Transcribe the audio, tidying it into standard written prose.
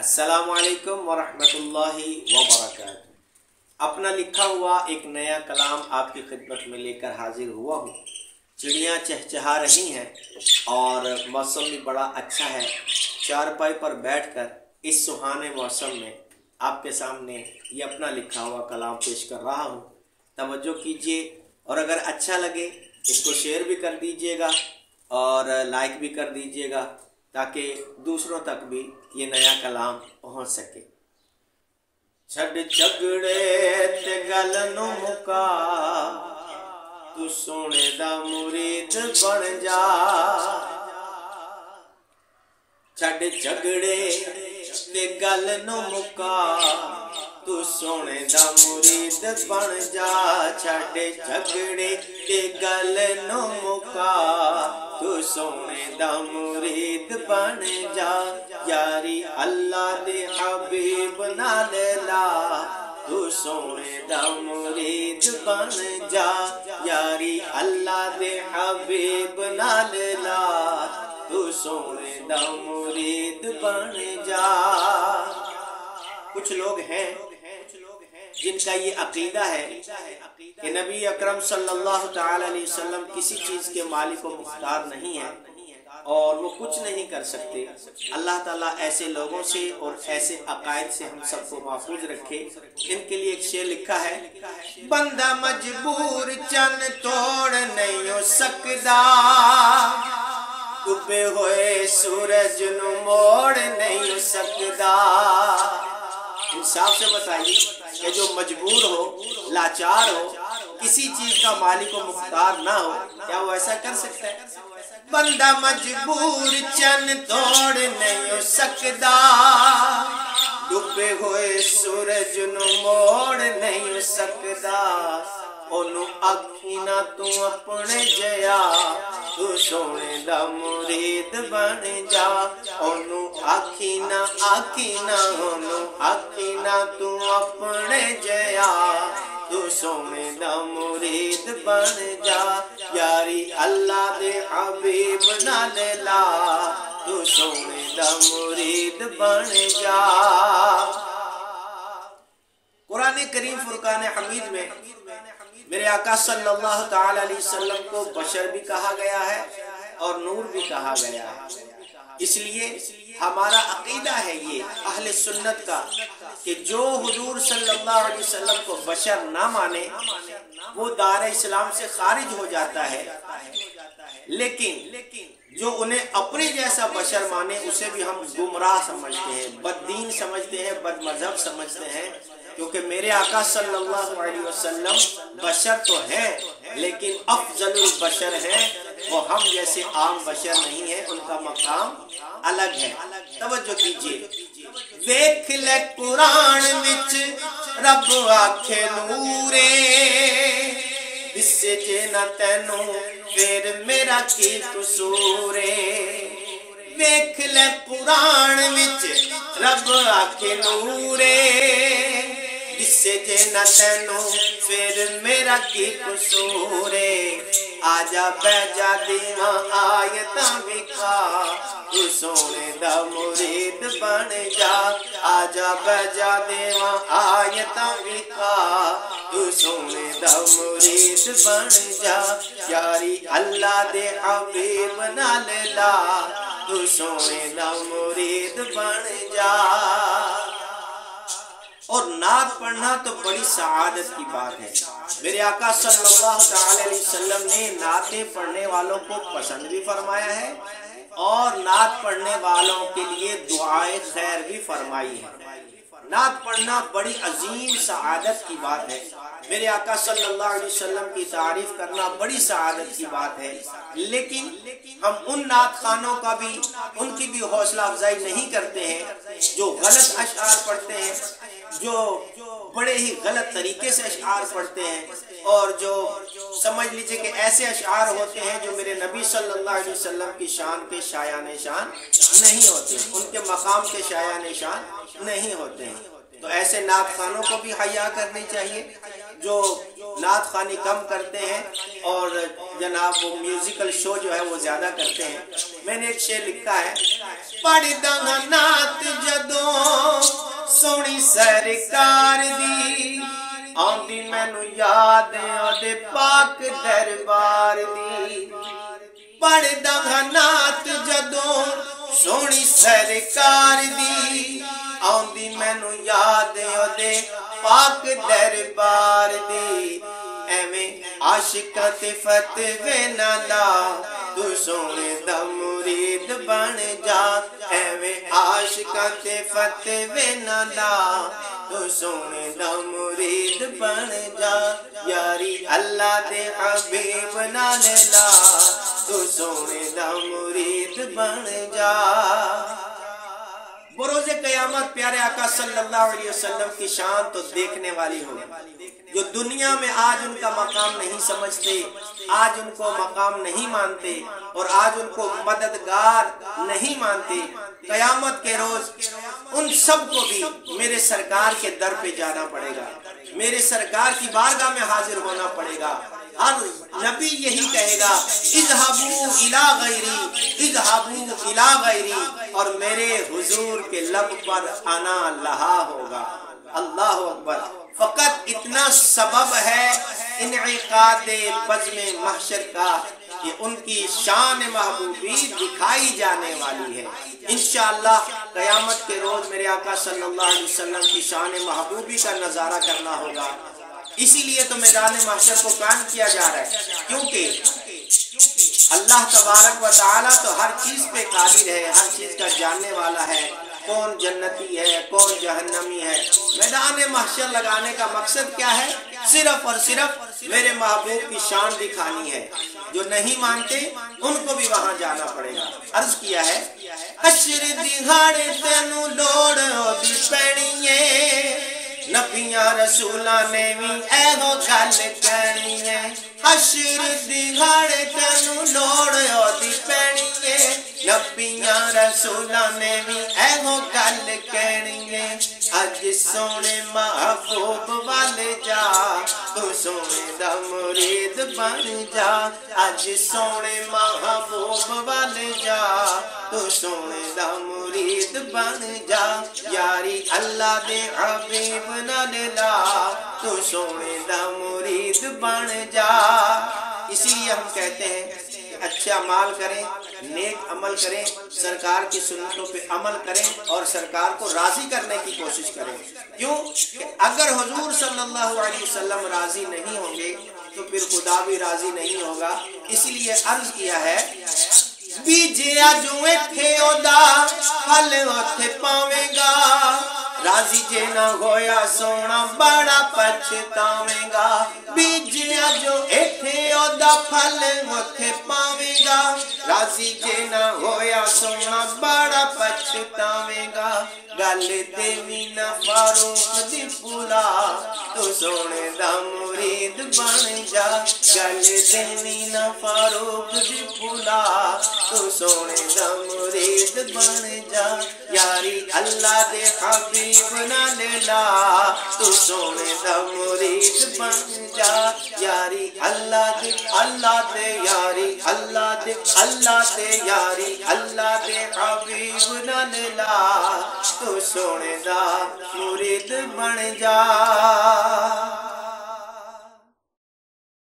अस्सलामुअलैकुम वरहमतुल्लाहि वबरकातुहू। अपना लिखा हुआ एक नया कलाम आपकी खिदमत में लेकर हाजिर हुआ हूँ। चिड़ियाँ चहचहा रही हैं और मौसम भी बड़ा अच्छा है। चारपाई पर बैठकर इस सुहाने मौसम में आपके सामने ये अपना लिखा हुआ कलाम पेश कर रहा हूँ। तवज्जो कीजिए और अगर अच्छा लगे इसको शेयर भी कर दीजिएगा और लाइक भी कर दीजिएगा ताकि दूसरों तक भी ये नया कलाम पहुँच सके। छड़ झगड़े ते गल नूं मुका, तू सोने दा मुरीद बन जा। छड़ झगड़े ते गल नूं मुका, तू सोने दा मुरीद बन जा। छड़ झगड़े ते गल नूं मुका, तू सोने दा मुरीद बन जा। यारी अल्लाह दे हबीब नाल ला, तू सोने दा मुरीद बन जा। यारी अल्लाह दे हबीब नाल ला, तू सोने दा मुरीद बन जा। कुछ लोग हैं जिनका ये अकीदा है कि नबी अकरम सल्लल्लाहु तआला अलैहि वसल्लम किसी चीज के मालिक व मुख्तार नहीं है और वो कुछ नहीं कर सकते। अल्लाह ताला ऐसे लोगों से और ऐसे अकायद से हम सबको महफूज रखे। इनके लिए एक शेर लिखा है, बंदा मजबूर चन तोड़ नहीं हो सकदा, डूबे हुए सूरज नु मोड़ नहीं हो सकदा। इंसाफ से बताइए कि जो मजबूर हो, लाचार हो, किसी चीज का मालिक व मुख्तार ना हो, क्या वो ऐसा कर सकता है? बंदा मजबूर चन तोड़ नहीं हो सकदा, डूबे हुए सूरज नु मोड़ नहीं हो सकदा। ओनू आखी ना तू अपने जया, तू सोने दा मुरीद बन जा। ओनू आखी ना ओनू आखी ना तू अपने जया, तू सोने दा मुरीद बन जा। यारी अल्लाह दे हबीब नाल ला, तू सोने दा मुरीद बन जा। कुरान करीम फुरकान हमीद में मेरे आका सल्लल्लाहु तआला अलैहि वसल्लम को बशर भी कहा गया है और नूर भी कहा गया है। इसलिए हमारा अकीदा है ये अहले सुन्नत का कि जो हुजूर सल्लल्लाहु अलैहि वसल्लम को बशर ना माने वो दार इस्लाम से खारिज हो जाता है। लेकिन जो उन्हें अपने जैसा बशर माने उसे भी हम गुमराह समझते हैं, बददीन समझते हैं, बदमज़हब समझते हैं। क्योंकि मेरे आका सल्लल्लाहु अलैहि वसल्लम बशर तो हैं लेकिन अफजलुल बशर हैं। वो हम जैसे आम बशर नहीं है, उनका मकाम अलग है। तवज्जो कीजिए, वेख ले कुरान विच रब आखे नूरे, दिसे जे ना तैनू फिर मेरा की कसूरे। वेख ले कुरान विच रब आखे नूरे, दिसे जे ना तैनू फिर मेरा की कसूरे। आजा बैजा दीवा आयतां विखा, तू सोने दा मुरीद बन जा। आजा बैजा देवा आयतां विखा, तू सोने दा मुरीद बन जा। यारी अल्लाह दे हबीब नाल ला, तू सोने दा मुरीद बन जा। और नात पढ़ना तो बड़ी सआदत की बात है। मेरे आका सल्लल्लाहु तआला अलैहि वसल्लम ने नातें पढ़ने वालों को पसंद भी फरमाया है और नात पढ़ने वालों के लिए दुआए खैर भी फरमाई है। नात पढ़ना बड़ी अजीम सआदत की बात है। मेरे आका सल्लल्लाहु अलैहि वसल्लम की तारीफ करना बड़ी सआदत की बात है। लेकिन हम उन नात खानों का भी उनकी भी हौसला अफजाई नहीं करते हैं जो गलत अशआर पढ़ते हैं, जो बड़े ही गलत तरीके से अशआर पढ़ते हैं और जो समझ लीजिए कि ऐसे अशआर होते हैं जो मेरे नबी सल्लल्लाहु अलैहि वसल्लम की शान के शायान शान नहीं होते, उनके मकाम के शायान शान नहीं होते हैं। तो ऐसे नात खानों को भी हया करनी चाहिए जो नात खानी कम करते हैं और जनाब वो म्यूजिकल शो जो है वो ज्यादा करते हैं। मैंने एक शेर लिखा है, पढ़दा नात जदों سرکار دی آندی مینوں یاد اودے پاک دربار دی پڑھدا ہاں نعت جدوں سونی سرکار دی آندی مینوں یاد اودے پاک دربار دی ایویں عاشقاں تے فتوے نہ لا تو سونے دا مرید بن جا ایویں عاشقاں تے فتوے نہ لا تو سونے دا مرید بن جا یاری اللہ دے حبیب نال لا تو سونے دا مرید بن جا۔ بروز قیامت پیارے آقا صلی اللہ علیہ وسلم کی شان تو دیکھنے والی ہوگی۔ جو دنیا میں آج ان کا مقام نہیں سمجھتے، آج ان کو مقام نہیں مانتے اور آج ان کو مددگار نہیں مانتے، قیامت کے روز ان سب کو بھی میرے سرکار کے در پہ جانا پڑے گا، میرے سرکار کی بارگاہ میں حاضر ہونا پڑے گا۔ ہر نبی یہی کہے گا اذهبوا الى غیری اذهبوا الى غیری، اور میرے حضور کے لب پر انا لہا ہوگا۔ اللہ اکبر۔ فقط اتنا سبب ہے انعقاد بزم محشر کا کہ ان کی شان محبوبی دکھائی جانے والی ہے۔ انشاءاللہ قیامت کے روز میرے آقا صلی اللہ علیہ وسلم کی شان محبوبی کا نظارہ کرنا ہوگا۔ اسی لیے تو میدان محشر کو قائم کیا جا رہا ہے، کیونکہ اللہ تبارک و تعالیٰ تو ہر چیز پہ قادر ہے، ہر چیز کا جاننے والا ہے، کون جنتی ہے کون جہنمی ہے۔ میدان محشر لگانے کا مقصد کیا ہے؟ صرف اور صرف میرے محبوب کی شان دکھانی ہے۔ جو نہیں مانتے ان کو بھی وہاں جانا پڑے گا۔ عرض کیا ہے حشر دہاڑے تینوں لوڑ دی پینی ہے، نبیاں رسولاں نے بھی ایہو گل کہنی ہے۔ حشر دہاڑے تینوں لوڑ دی پینی ہے، نبیاں رسولاں نے بھی ایہو گل کہنی ہے۔ اج سونے محبوب والے جا تو سونے دا مرید بن جا، اج سونے محبوب والے جا تو سونے دا مرید بن جا، یاری اللہ دے حبیب نال لا تو سونے دا مرید بن جا۔ اسی لیے ہم کہتے ہیں کہ اچھا عمل کریں، نیک عمل کریں، سرکار کی سنتوں پہ عمل کریں اور سرکار کو راضی کرنے کی کوشش کریں۔ کیوں کہ اگر حضور صلی اللہ علیہ وسلم راضی نہیں ہوں گے تو پھر خدا بھی راضی نہیں ہوگا۔ اسی لیے عرض کیا ہے بیجیا جو ایتھے اودا پھل اوتھے پاویں گا، راضی جے نہ ہویا سونا بڑا پچھتاویں گا۔ بیجیا جو ایتھے اودا پھل اوتھے پاویں گا، راضی جے نہ ہویا سونا بڑا پچھتاویں گا۔ گل دیوی نہ فاروق دی پولا تو سونے دا مرید بن جا، گل دیوی نہ فاروق دی پولا تو سونے دا مرید بن جا، یاری اللہ دے حبیب نال لا تو سونے دا مرید بن جا، یاری اللہ دے یاری اللہ دے یاری اللہ دے حبیب نال لا تو سونے دا مرید بن جا۔